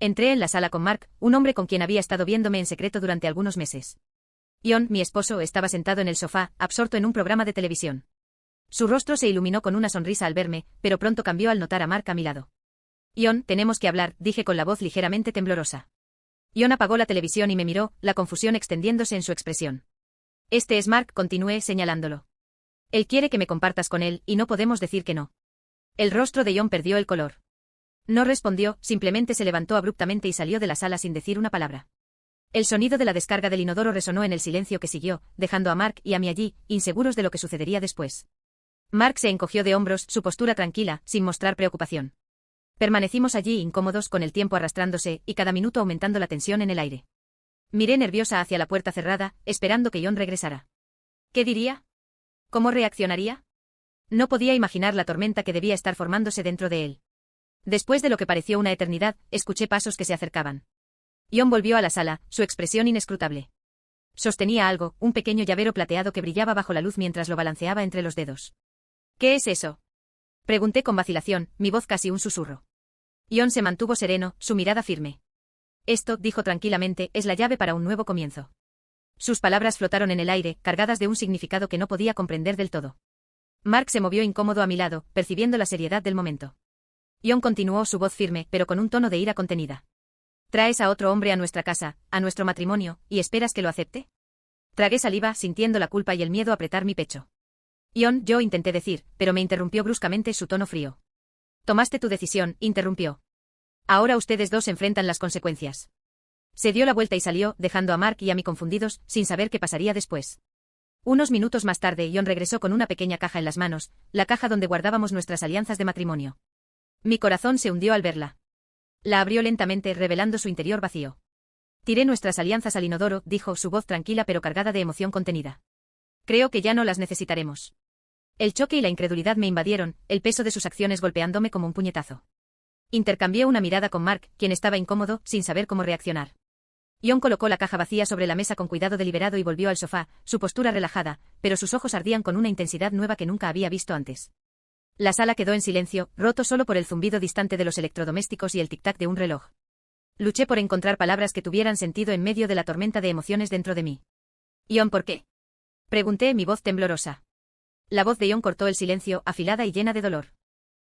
Entré en la sala con Mark, un hombre con quien había estado viéndome en secreto durante algunos meses. Ion, mi esposo, estaba sentado en el sofá, absorto en un programa de televisión. Su rostro se iluminó con una sonrisa al verme, pero pronto cambió al notar a Mark a mi lado. Ion, tenemos que hablar, dije con la voz ligeramente temblorosa. Ion apagó la televisión y me miró, la confusión extendiéndose en su expresión. Este es Mark, continué señalándolo. Él quiere que me compartas con él, y no podemos decir que no. El rostro de Ion perdió el color. No respondió, simplemente se levantó abruptamente y salió de la sala sin decir una palabra. El sonido de la descarga del inodoro resonó en el silencio que siguió, dejando a Mark y a mí allí, inseguros de lo que sucedería después. Mark se encogió de hombros, su postura tranquila, sin mostrar preocupación. Permanecimos allí incómodos con el tiempo arrastrándose y cada minuto aumentando la tensión en el aire. Miré nerviosa hacia la puerta cerrada, esperando que Ion regresara. ¿Qué diría? ¿Cómo reaccionaría? No podía imaginar la tormenta que debía estar formándose dentro de él. Después de lo que pareció una eternidad, escuché pasos que se acercaban. Ion volvió a la sala, su expresión inescrutable. Sostenía algo, un pequeño llavero plateado que brillaba bajo la luz mientras lo balanceaba entre los dedos. ¿Qué es eso? Pregunté con vacilación, mi voz casi un susurro. Ion se mantuvo sereno, su mirada firme. Esto, dijo tranquilamente, es la llave para un nuevo comienzo. Sus palabras flotaron en el aire, cargadas de un significado que no podía comprender del todo. Mark se movió incómodo a mi lado, percibiendo la seriedad del momento. Ion continuó, su voz firme, pero con un tono de ira contenida. ¿Traes a otro hombre a nuestra casa, a nuestro matrimonio, y esperas que lo acepte? Tragué saliva, sintiendo la culpa y el miedo apretar mi pecho. Ion, yo intenté decir, pero me interrumpió bruscamente su tono frío. Tomaste tu decisión, interrumpió. Ahora ustedes dos enfrentan las consecuencias. Se dio la vuelta y salió, dejando a Mark y a mí confundidos, sin saber qué pasaría después. Unos minutos más tarde, Ion regresó con una pequeña caja en las manos, la caja donde guardábamos nuestras alianzas de matrimonio. Mi corazón se hundió al verla. La abrió lentamente, revelando su interior vacío. Tiré nuestras alianzas al inodoro, dijo, su voz tranquila pero cargada de emoción contenida. Creo que ya no las necesitaremos. El choque y la incredulidad me invadieron, el peso de sus acciones golpeándome como un puñetazo. Intercambié una mirada con Mark, quien estaba incómodo, sin saber cómo reaccionar. Ion colocó la caja vacía sobre la mesa con cuidado deliberado y volvió al sofá, su postura relajada, pero sus ojos ardían con una intensidad nueva que nunca había visto antes. La sala quedó en silencio, roto solo por el zumbido distante de los electrodomésticos y el tic-tac de un reloj. Luché por encontrar palabras que tuvieran sentido en medio de la tormenta de emociones dentro de mí. Ion, ¿por qué? Pregunté, mi voz temblorosa. La voz de Ion cortó el silencio, afilada y llena de dolor.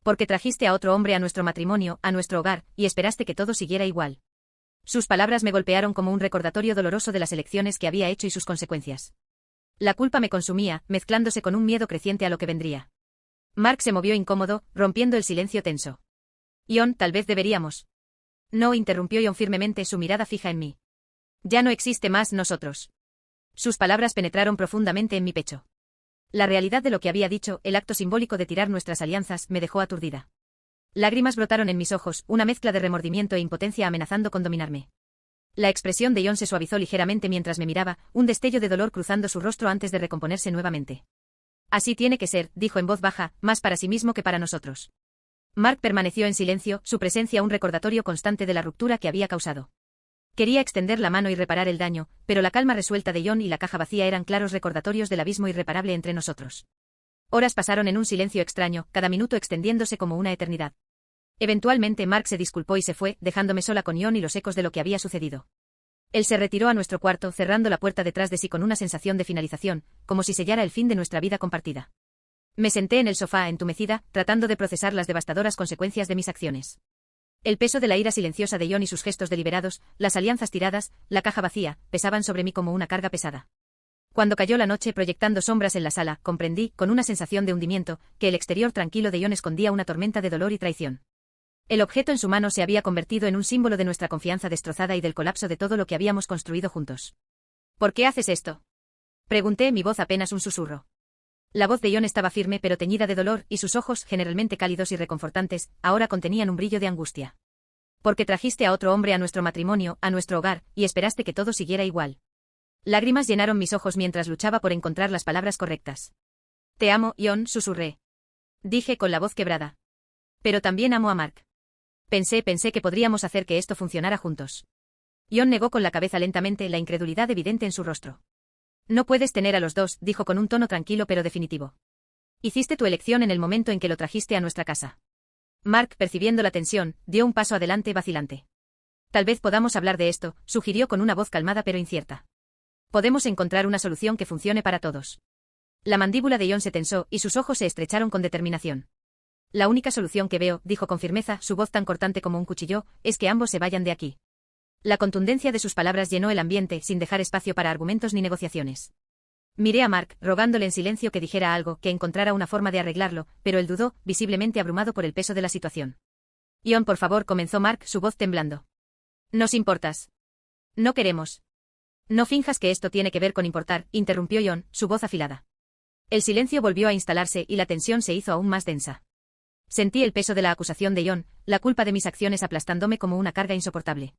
Porque trajiste a otro hombre a nuestro matrimonio, a nuestro hogar, y esperaste que todo siguiera igual. Sus palabras me golpearon como un recordatorio doloroso de las elecciones que había hecho y sus consecuencias. La culpa me consumía, mezclándose con un miedo creciente a lo que vendría. Mark se movió incómodo, rompiendo el silencio tenso. Ion, tal vez deberíamos. No, interrumpió Ion firmemente, su mirada fija en mí. Ya no existe más nosotros. Sus palabras penetraron profundamente en mi pecho. La realidad de lo que había dicho, el acto simbólico de tirar nuestras alianzas, me dejó aturdida. Lágrimas brotaron en mis ojos, una mezcla de remordimiento e impotencia amenazando con dominarme. La expresión de Ion se suavizó ligeramente mientras me miraba, un destello de dolor cruzando su rostro antes de recomponerse nuevamente. Así tiene que ser, dijo en voz baja, más para sí mismo que para nosotros. Mark permaneció en silencio, su presencia un recordatorio constante de la ruptura que había causado. Quería extender la mano y reparar el daño, pero la calma resuelta de Ion y la caja vacía eran claros recordatorios del abismo irreparable entre nosotros. Horas pasaron en un silencio extraño, cada minuto extendiéndose como una eternidad. Eventualmente Mark se disculpó y se fue, dejándome sola con Ion y los ecos de lo que había sucedido. Él se retiró a nuestro cuarto, cerrando la puerta detrás de sí con una sensación de finalización, como si sellara el fin de nuestra vida compartida. Me senté en el sofá entumecida, tratando de procesar las devastadoras consecuencias de mis acciones. El peso de la ira silenciosa de Ion y sus gestos deliberados, las alianzas tiradas, la caja vacía, pesaban sobre mí como una carga pesada. Cuando cayó la noche proyectando sombras en la sala, comprendí, con una sensación de hundimiento, que el exterior tranquilo de Ion escondía una tormenta de dolor y traición. El objeto en su mano se había convertido en un símbolo de nuestra confianza destrozada y del colapso de todo lo que habíamos construido juntos. ¿Por qué haces esto? Pregunté, mi voz apenas un susurro. La voz de Ion estaba firme pero teñida de dolor, y sus ojos, generalmente cálidos y reconfortantes, ahora contenían un brillo de angustia. Porque trajiste a otro hombre a nuestro matrimonio, a nuestro hogar, y esperaste que todo siguiera igual. Lágrimas llenaron mis ojos mientras luchaba por encontrar las palabras correctas. Te amo, Ion, susurré. Dije con la voz quebrada. Pero también amo a Mark. Pensé que podríamos hacer que esto funcionara juntos. Ion negó con la cabeza lentamente, la incredulidad evidente en su rostro. No puedes tener a los dos, dijo con un tono tranquilo pero definitivo. Hiciste tu elección en el momento en que lo trajiste a nuestra casa. Mark, percibiendo la tensión, dio un paso adelante vacilante. Tal vez podamos hablar de esto, sugirió con una voz calmada pero incierta. Podemos encontrar una solución que funcione para todos. La mandíbula de Ion se tensó y sus ojos se estrecharon con determinación. La única solución que veo, dijo con firmeza, su voz tan cortante como un cuchillo, es que ambos se vayan de aquí. La contundencia de sus palabras llenó el ambiente, sin dejar espacio para argumentos ni negociaciones. Miré a Mark, rogándole en silencio que dijera algo, que encontrara una forma de arreglarlo, pero él dudó, visiblemente abrumado por el peso de la situación. Ion, por favor, comenzó Mark, su voz temblando. Nos importas. No queremos. No finjas que esto tiene que ver con importar, interrumpió Ion, su voz afilada. El silencio volvió a instalarse y la tensión se hizo aún más densa. Sentí el peso de la acusación de Ion, la culpa de mis acciones aplastándome como una carga insoportable.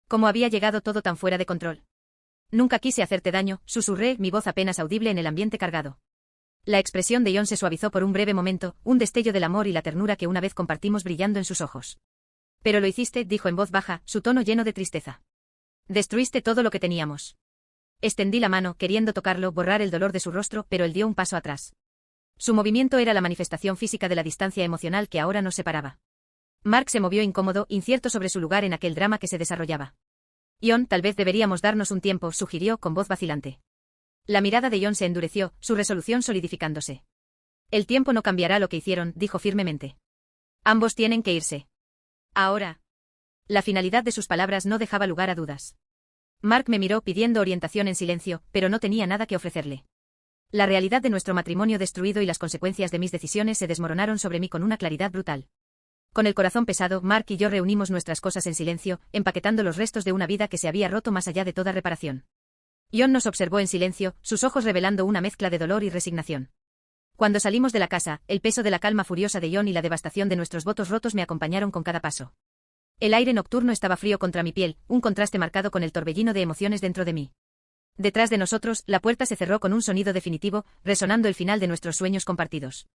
¿Cómo había llegado todo tan fuera de control? Nunca quise hacerte daño, susurré, mi voz apenas audible en el ambiente cargado. La expresión de Ion se suavizó por un breve momento, un destello del amor y la ternura que una vez compartimos brillando en sus ojos. Pero lo hiciste, dijo en voz baja, su tono lleno de tristeza. Destruiste todo lo que teníamos. Extendí la mano, queriendo tocarlo, borrar el dolor de su rostro, pero él dio un paso atrás. Su movimiento era la manifestación física de la distancia emocional que ahora nos separaba. Mark se movió incómodo, incierto sobre su lugar en aquel drama que se desarrollaba. Ion, tal vez deberíamos darnos un tiempo, sugirió con voz vacilante. La mirada de Ion se endureció, su resolución solidificándose. El tiempo no cambiará lo que hicieron, dijo firmemente. Ambos tienen que irse. Ahora. La finalidad de sus palabras no dejaba lugar a dudas. Mark me miró pidiendo orientación en silencio, pero no tenía nada que ofrecerle. La realidad de nuestro matrimonio destruido y las consecuencias de mis decisiones se desmoronaron sobre mí con una claridad brutal. Con el corazón pesado, Mark y yo reunimos nuestras cosas en silencio, empaquetando los restos de una vida que se había roto más allá de toda reparación. Ion nos observó en silencio, sus ojos revelando una mezcla de dolor y resignación. Cuando salimos de la casa, el peso de la calma furiosa de Ion y la devastación de nuestros votos rotos me acompañaron con cada paso. El aire nocturno estaba frío contra mi piel, un contraste marcado con el torbellino de emociones dentro de mí. Detrás de nosotros, la puerta se cerró con un sonido definitivo, resonando el final de nuestros sueños compartidos.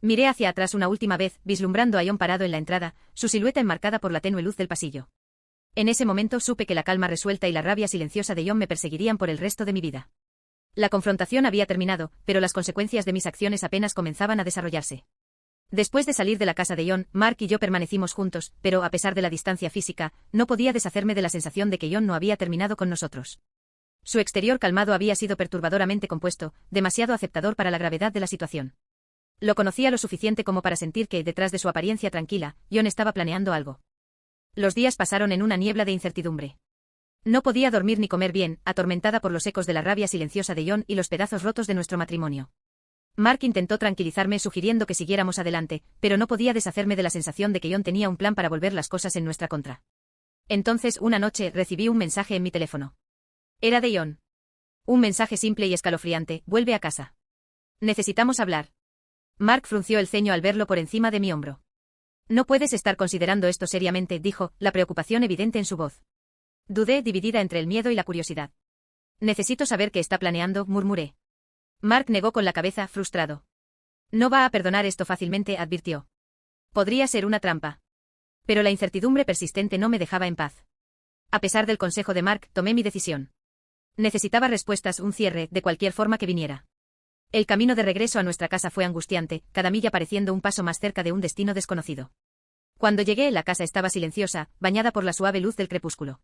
Miré hacia atrás una última vez, vislumbrando a Ion parado en la entrada, su silueta enmarcada por la tenue luz del pasillo. En ese momento supe que la calma resuelta y la rabia silenciosa de Ion me perseguirían por el resto de mi vida. La confrontación había terminado, pero las consecuencias de mis acciones apenas comenzaban a desarrollarse. Después de salir de la casa de Ion, Mark y yo permanecimos juntos, pero a pesar de la distancia física, no podía deshacerme de la sensación de que Ion no había terminado con nosotros. Su exterior calmado había sido perturbadoramente compuesto, demasiado aceptador para la gravedad de la situación. Lo conocía lo suficiente como para sentir que, detrás de su apariencia tranquila, Ion estaba planeando algo. Los días pasaron en una niebla de incertidumbre. No podía dormir ni comer bien, atormentada por los ecos de la rabia silenciosa de Ion y los pedazos rotos de nuestro matrimonio. Mark intentó tranquilizarme sugiriendo que siguiéramos adelante, pero no podía deshacerme de la sensación de que Ion tenía un plan para volver las cosas en nuestra contra. Entonces, una noche, recibí un mensaje en mi teléfono. Era de Ion. Un mensaje simple y escalofriante: vuelve a casa. Necesitamos hablar. Mark frunció el ceño al verlo por encima de mi hombro. No puedes estar considerando esto seriamente, dijo, la preocupación evidente en su voz. Dudé, dividida entre el miedo y la curiosidad. Necesito saber qué está planeando, murmuré. Mark negó con la cabeza, frustrado. No va a perdonar esto fácilmente, advirtió. Podría ser una trampa. Pero la incertidumbre persistente no me dejaba en paz. A pesar del consejo de Mark, tomé mi decisión. Necesitaba respuestas, un cierre, de cualquier forma que viniera. El camino de regreso a nuestra casa fue angustiante, cada milla pareciendo un paso más cerca de un destino desconocido. Cuando llegué, la casa estaba silenciosa, bañada por la suave luz del crepúsculo.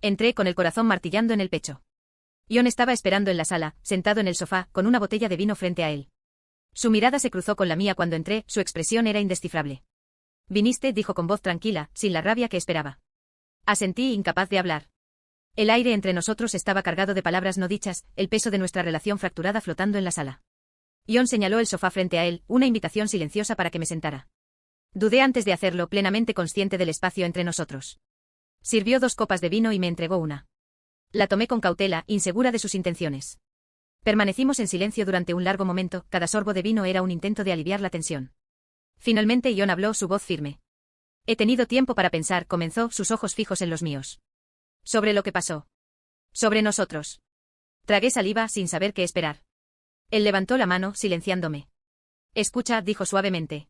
Entré con el corazón martillando en el pecho. Ion estaba esperando en la sala, sentado en el sofá, con una botella de vino frente a él. Su mirada se cruzó con la mía cuando entré, su expresión era indescifrable. Viniste, dijo con voz tranquila, sin la rabia que esperaba. Asentí, incapaz de hablar. El aire entre nosotros estaba cargado de palabras no dichas, el peso de nuestra relación fracturada flotando en la sala. Ion señaló el sofá frente a él, una invitación silenciosa para que me sentara. Dudé antes de hacerlo, plenamente consciente del espacio entre nosotros. Sirvió 2 copas de vino y me entregó una. La tomé con cautela, insegura de sus intenciones. Permanecimos en silencio durante un largo momento, cada sorbo de vino era un intento de aliviar la tensión. Finalmente Ion habló, su voz firme. He tenido tiempo para pensar, comenzó, sus ojos fijos en los míos. Sobre lo que pasó. Sobre nosotros. Tragué saliva, sin saber qué esperar. Él levantó la mano, silenciándome. Escucha, dijo suavemente.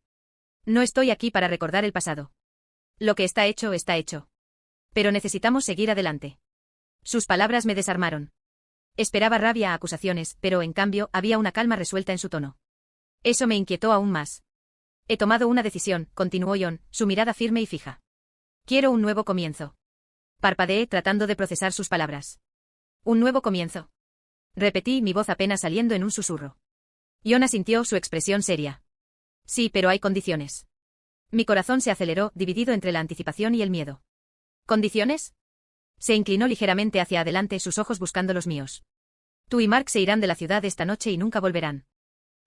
No estoy aquí para recordar el pasado. Lo que está hecho, está hecho. Pero necesitamos seguir adelante. Sus palabras me desarmaron. Esperaba rabia a acusaciones, pero en cambio, había una calma resuelta en su tono. Eso me inquietó aún más. He tomado una decisión, continuó Ion, su mirada firme y fija. Quiero un nuevo comienzo. Parpadeé tratando de procesar sus palabras. Un nuevo comienzo. Repetí, mi voz apenas saliendo en un susurro. Ion asintió, su expresión seria. Sí, pero hay condiciones. Mi corazón se aceleró, dividido entre la anticipación y el miedo. ¿Condiciones? Se inclinó ligeramente hacia adelante, sus ojos buscando los míos. Tú y Mark se irán de la ciudad esta noche y nunca volverán.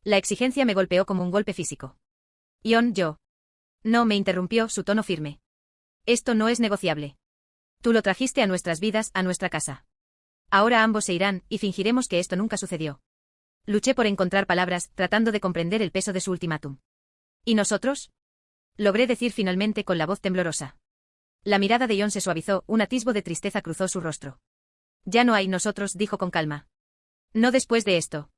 La exigencia me golpeó como un golpe físico. Ion, yo. No, me interrumpió, su tono firme. Esto no es negociable. Tú lo trajiste a nuestras vidas, a nuestra casa. Ahora ambos se irán, y fingiremos que esto nunca sucedió. Luché por encontrar palabras, tratando de comprender el peso de su ultimátum. ¿Y nosotros? Logré decir finalmente con la voz temblorosa. La mirada de Ion se suavizó, un atisbo de tristeza cruzó su rostro. Ya no hay nosotros, dijo con calma. No después de esto.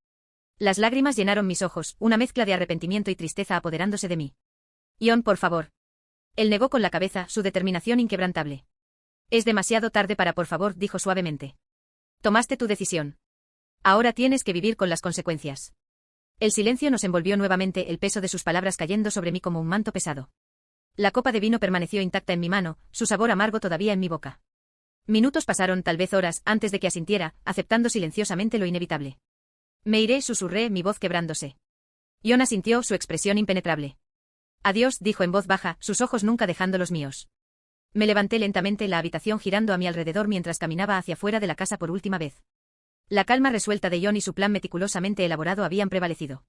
Las lágrimas llenaron mis ojos, una mezcla de arrepentimiento y tristeza apoderándose de mí. Ion, por favor. Él negó con la cabeza, su determinación inquebrantable. Es demasiado tarde para por favor, dijo suavemente. Tomaste tu decisión. Ahora tienes que vivir con las consecuencias. El silencio nos envolvió nuevamente, el peso de sus palabras cayendo sobre mí como un manto pesado. La copa de vino permaneció intacta en mi mano, su sabor amargo todavía en mi boca. Minutos pasaron, tal vez horas, antes de que asintiera, aceptando silenciosamente lo inevitable. Me iré, susurré, mi voz quebrándose. Ion asintió, su expresión impenetrable. Adiós, dijo en voz baja, sus ojos nunca dejando los míos. Me levanté lentamente, la habitación girando a mi alrededor mientras caminaba hacia fuera de la casa por última vez. La calma resuelta de Ion y su plan meticulosamente elaborado habían prevalecido.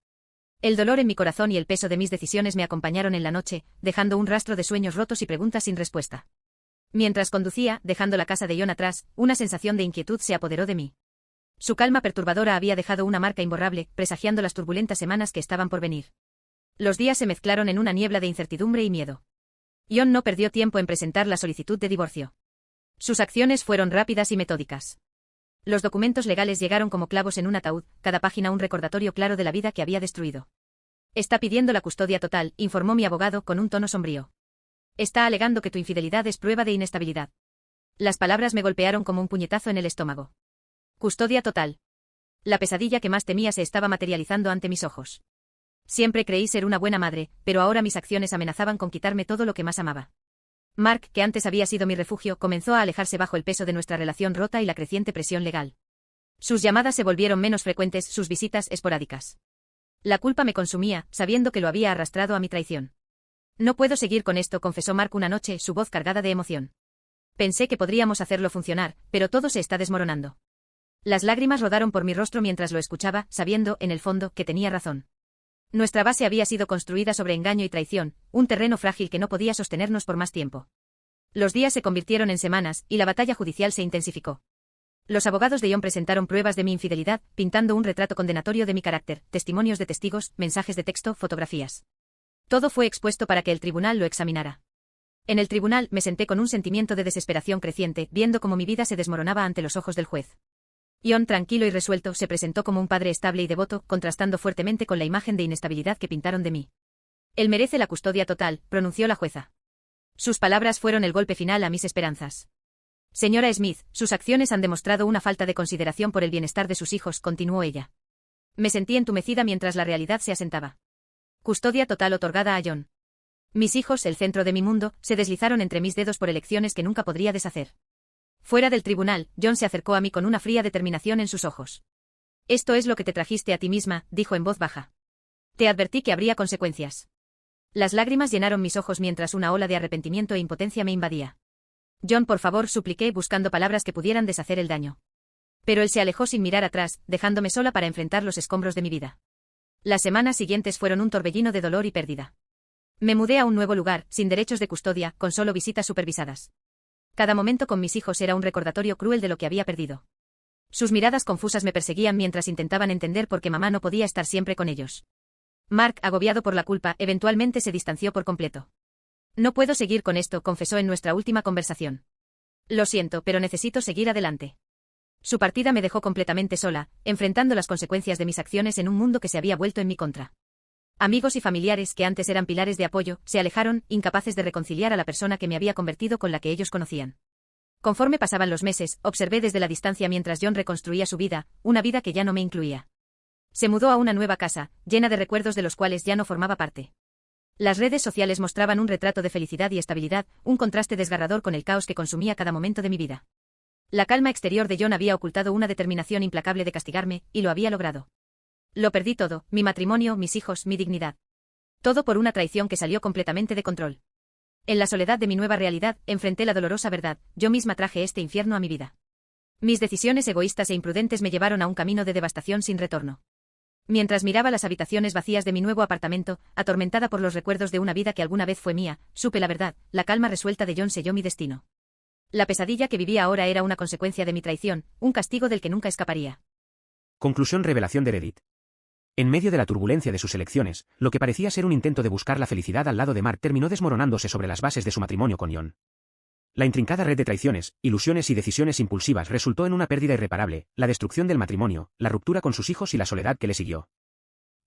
El dolor en mi corazón y el peso de mis decisiones me acompañaron en la noche, dejando un rastro de sueños rotos y preguntas sin respuesta. Mientras conducía, dejando la casa de Ion atrás, una sensación de inquietud se apoderó de mí. Su calma perturbadora había dejado una marca imborrable, presagiando las turbulentas semanas que estaban por venir. Los días se mezclaron en una niebla de incertidumbre y miedo. Ion no perdió tiempo en presentar la solicitud de divorcio. Sus acciones fueron rápidas y metódicas. Los documentos legales llegaron como clavos en un ataúd, cada página un recordatorio claro de la vida que había destruido. Está pidiendo la custodia total, informó mi abogado con un tono sombrío. Está alegando que tu infidelidad es prueba de inestabilidad. Las palabras me golpearon como un puñetazo en el estómago. Custodia total. La pesadilla que más temía se estaba materializando ante mis ojos. Siempre creí ser una buena madre, pero ahora mis acciones amenazaban con quitarme todo lo que más amaba. Mark, que antes había sido mi refugio, comenzó a alejarse bajo el peso de nuestra relación rota y la creciente presión legal. Sus llamadas se volvieron menos frecuentes, sus visitas esporádicas. La culpa me consumía, sabiendo que lo había arrastrado a mi traición. No puedo seguir con esto, confesó Mark una noche, su voz cargada de emoción. Pensé que podríamos hacerlo funcionar, pero todo se está desmoronando. Las lágrimas rodaron por mi rostro mientras lo escuchaba, sabiendo, en el fondo, que tenía razón. Nuestra base había sido construida sobre engaño y traición, un terreno frágil que no podía sostenernos por más tiempo. Los días se convirtieron en semanas, y la batalla judicial se intensificó. Los abogados de Ion presentaron pruebas de mi infidelidad, pintando un retrato condenatorio de mi carácter, testimonios de testigos, mensajes de texto, fotografías. Todo fue expuesto para que el tribunal lo examinara. En el tribunal me senté con un sentimiento de desesperación creciente, viendo cómo mi vida se desmoronaba ante los ojos del juez. Ion, tranquilo y resuelto, se presentó como un padre estable y devoto, contrastando fuertemente con la imagen de inestabilidad que pintaron de mí. Él merece la custodia total, pronunció la jueza. Sus palabras fueron el golpe final a mis esperanzas. Señora Smith, sus acciones han demostrado una falta de consideración por el bienestar de sus hijos, continuó ella. Me sentí entumecida mientras la realidad se asentaba. Custodia total otorgada a John. Mis hijos, el centro de mi mundo, se deslizaron entre mis dedos por elecciones que nunca podría deshacer. Fuera del tribunal, John se acercó a mí con una fría determinación en sus ojos. Esto es lo que te trajiste a ti misma, dijo en voz baja. Te advertí que habría consecuencias. Las lágrimas llenaron mis ojos mientras una ola de arrepentimiento e impotencia me invadía. John, por favor, supliqué buscando palabras que pudieran deshacer el daño. Pero él se alejó sin mirar atrás, dejándome sola para enfrentar los escombros de mi vida. Las semanas siguientes fueron un torbellino de dolor y pérdida. Me mudé a un nuevo lugar, sin derechos de custodia, con solo visitas supervisadas. Cada momento con mis hijos era un recordatorio cruel de lo que había perdido. Sus miradas confusas me perseguían mientras intentaban entender por qué mamá no podía estar siempre con ellos. Mark, agobiado por la culpa, eventualmente se distanció por completo. No puedo seguir con esto, confesó en nuestra última conversación. Lo siento, pero necesito seguir adelante. Su partida me dejó completamente sola, enfrentando las consecuencias de mis acciones en un mundo que se había vuelto en mi contra. Amigos y familiares que antes eran pilares de apoyo, se alejaron, incapaces de reconciliar a la persona que me había convertido con la que ellos conocían. Conforme pasaban los meses, observé desde la distancia mientras John reconstruía su vida, una vida que ya no me incluía. Se mudó a una nueva casa, llena de recuerdos de los cuales ya no formaba parte. Las redes sociales mostraban un retrato de felicidad y estabilidad, un contraste desgarrador con el caos que consumía cada momento de mi vida. La calma exterior de John había ocultado una determinación implacable de castigarme, y lo había logrado. Lo perdí todo, mi matrimonio, mis hijos, mi dignidad. Todo por una traición que salió completamente de control. En la soledad de mi nueva realidad, enfrenté la dolorosa verdad, yo misma traje este infierno a mi vida. Mis decisiones egoístas e imprudentes me llevaron a un camino de devastación sin retorno. Mientras miraba las habitaciones vacías de mi nuevo apartamento, atormentada por los recuerdos de una vida que alguna vez fue mía, supe la verdad, la calma resuelta de John selló mi destino. La pesadilla que vivía ahora era una consecuencia de mi traición, un castigo del que nunca escaparía. Conclusión. Revelación de Reddit. En medio de la turbulencia de sus elecciones, lo que parecía ser un intento de buscar la felicidad al lado de Mark terminó desmoronándose sobre las bases de su matrimonio con John. La intrincada red de traiciones, ilusiones y decisiones impulsivas resultó en una pérdida irreparable, la destrucción del matrimonio, la ruptura con sus hijos y la soledad que le siguió.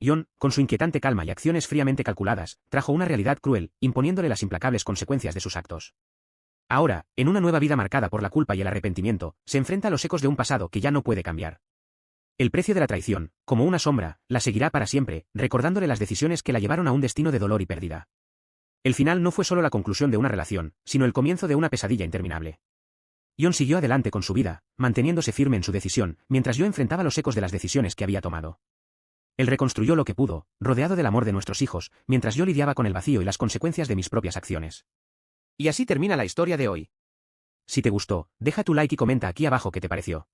John, con su inquietante calma y acciones fríamente calculadas, trajo una realidad cruel, imponiéndole las implacables consecuencias de sus actos. Ahora, en una nueva vida marcada por la culpa y el arrepentimiento, se enfrenta a los ecos de un pasado que ya no puede cambiar. El precio de la traición, como una sombra, la seguirá para siempre, recordándole las decisiones que la llevaron a un destino de dolor y pérdida. El final no fue solo la conclusión de una relación, sino el comienzo de una pesadilla interminable. John siguió adelante con su vida, manteniéndose firme en su decisión, mientras yo enfrentaba los ecos de las decisiones que había tomado. Él reconstruyó lo que pudo, rodeado del amor de nuestros hijos, mientras yo lidiaba con el vacío y las consecuencias de mis propias acciones. Y así termina la historia de hoy. Si te gustó, deja tu like y comenta aquí abajo qué te pareció.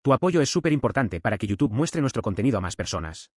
Tu apoyo es súper importante para que YouTube muestre nuestro contenido a más personas.